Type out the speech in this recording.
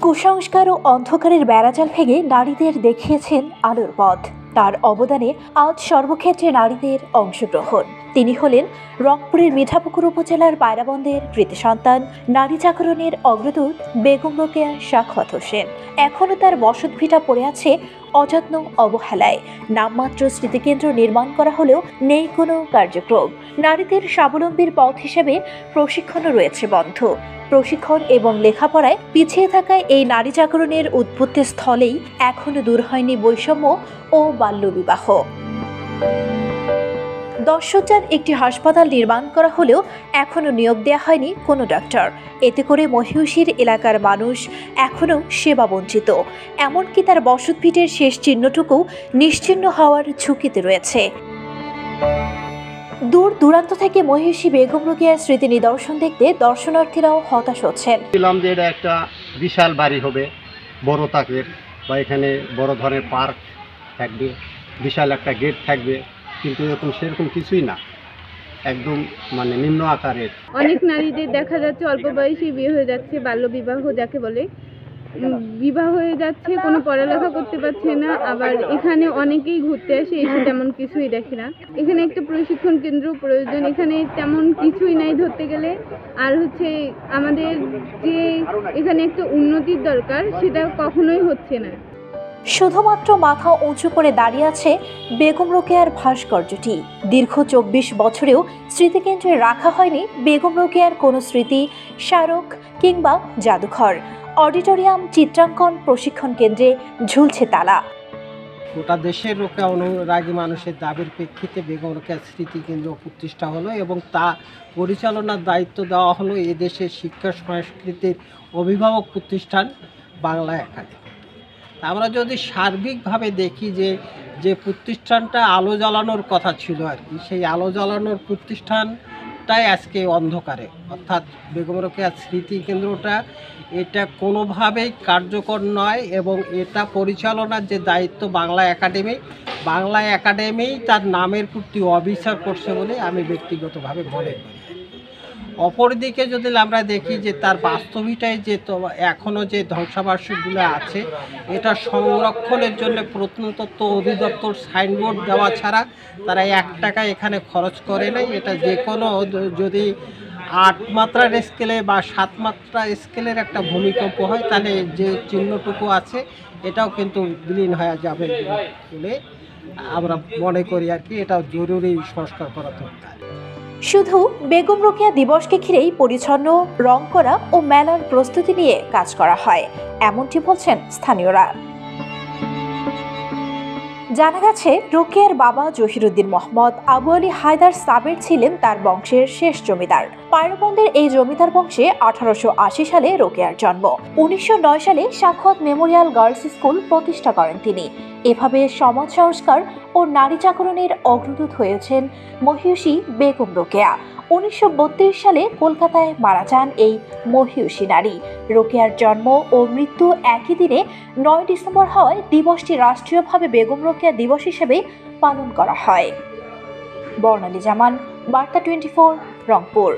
কুসংস্কার ও অন্ধকারের বেড়াজাল ভেঙে নারীদের দেখিয়েছেন আলোর পথ। তার অবদানে আজ সর্বক্ষেত্রে নারীদের অংশগ্রহণ। তিনি হলেন রংপুরের মিঠাপুকুর উপজেলার পায়রাবন্দের কৃতি সন্তান, নারী জাগরণের অগ্রদূত বেগম রোকেয়া সাখাওয়াত হোসেন। এখনও তার বসতভিটা পড়ে আছে অযত্ন অবহেলায়। নামমাত্র স্মৃতিকেন্দ্র নির্মাণ করা হলেও নেই কোনো কার্যক্রম। নারীদের স্বাবলম্বীর পথ হিসেবে প্রশিক্ষণও রয়েছে বন্ধ। প্রশিক্ষণ এবং লেখাপড়ায় পিছিয়ে থাকায় এই নারী জাগরণের উৎপত্তি স্থলেই এখনো দূর হয়নি বৈষম্য ও বাল্যবিবাহ। 10 শয্যার একটি হাসপাতাল নির্মাণ করা হলেও এখনো নিয়োগ দেওয়া হয়নি কোনো ডাক্তার। এতে করে মহিষীর এলাকার মানুষ এখনো সেবা বঞ্চিত। এমনকি তার বসতভিটের শেষ চিহ্নটুকু নিশ্চিহ্ন হওয়ার ঝুঁকিতে রয়েছে। দূর দূরান্ত থেকে মহিষী বেগম রোকেয়ার স্মৃতি নিদর্শন দেখতে দর্শনার্থীরাও হতাশ হচ্ছেন। বললাম যে এটা একটা বিশাল বাড়ি হবে, বড় তাকের, বা এখানে বড় ধরনের পার্ক থাকবে, বিশাল একটা গেট থাকবে, কিন্তু এরকম সেরকম কিছুই না, একদম নিম্ন আকারের। অনেক নারীদের দেখা যাচ্ছে অল্প বয়সে বিয়ে হয়ে যাচ্ছে, বাল্যবিবাহ যাকে বলে, বিবাহ হয়ে যাচ্ছে, কোনো পড়ালেখা করতে পারছে না। আবার এখানে অনেকেই ঘুরতে আসে, এসে তেমন কিছুই দেখে না। এখানে একটা প্রশিক্ষণ কেন্দ্র প্রয়োজন, এখানে তেমন কিছুই নাই ধরতে গেলে। আর হচ্ছে আমাদের যে এখানে একটা উন্নতির দরকার, সেটা কখনোই হচ্ছে না। শুধুমাত্র মাথা উঁচু করে দাঁড়িয়ে আছে বেগম রোকেয়ার ভাস্কর্যটি। দীর্ঘ 24 বছরেও স্মৃতিকেন্দ্রে রাখা হয়নি বেগম রোকেয়ার কোনো স্মৃতি স্মারক কিংবা জাদুঘর। অডিটোরিয়াম, চিত্রাঙ্কন, প্রশিক্ষণ কেন্দ্রে ঝুলছে তালা। গোটা দেশের রোকেয়া অনুরাগী মানুষের দাবির প্রেক্ষিতে বেগম রোকেয়া স্মৃতিকেন্দ্র প্রতিষ্ঠা হলো এবং তা পরিচালনার দায়িত্ব দেওয়া হলো এদেশের শিক্ষা সংস্কৃতির অভিভাবক প্রতিষ্ঠান বাংলা একাডেমি। আমরা যদি সার্বিকভাবে দেখি যে প্রতিষ্ঠানটা আলো জ্বালানোর কথা ছিল আর কি, সেই আলো জ্বালানোর প্রতিষ্ঠানটাই আজকে অন্ধকারে, অর্থাৎ বেগম রোকেয়া স্মৃতিকেন্দ্রটা এটা কোনোভাবেই কার্যকর নয় এবং এটা পরিচালনার যে দায়িত্ব বাংলা একাডেমি তার নামের প্রতি অবিচার করছে বলে আমি ব্যক্তিগতভাবে মনে করি। অপরদিকে যদি আমরা দেখি যে তার বাস্তবিকটাই যে এখনও যে ধ্বংসাবশেষগুলো আছে, এটা সংরক্ষণের জন্য প্রত্নতত্ত্ব অধিদপ্তর সাইনবোর্ড দেওয়া ছাড়া তারা 1 টাকা এখানে খরচ করে নাই। এটা যে কোনো যদি 8 মাত্রার স্কেলে বা 7 মাত্রা স্কেলের একটা ভূমিকম্প হয়, তাহলে যে চিহ্নটুকু আছে এটাও কিন্তু বিলীন হয়ে যাবে বলে আমরা মনে করি আর কি। এটাও জরুরি সংস্কার করা দরকার। শুধু বেগম রোকেয়া দিবসকে ঘিরেই পরিচ্ছন্ন, রং করা ও মেলার প্রস্তুতি নিয়ে কাজ করা হয়, এমনটি বলছেন স্থানীয়রা। জানা গেছে রোকেয়ার বাবা জহিরুদ্দিন মোহাম্মদ আবু আলী হায়দার সাবের ছিলেন তার বংশের শেষ জমিদার। পায়রাবন্দের এই জমিদার বংশে 1880 সালে রোকেয়ার জন্ম। 1909 সালে সাখাওয়াত মেমোরিয়াল গার্লস স্কুল প্রতিষ্ঠা করেন তিনি। এভাবে সমাজ সংস্কার ও নারী জাগরণের অগ্রদূত হয়েছেন মহিষী বেগম রোকেয়া। 1932 সালে কলকাতায় মারা যান এই মহিষী নারী। রোকেয়ার জন্ম ও মৃত্যু একই দিনে 9 ডিসেম্বর হওয়ায় দিবসটি রাষ্ট্রীয়ভাবে বেগম রোকেয়া দিবস হিসেবে পালন করা হয়। বর্ণালী জামান, বার্তা 24, রংপুর।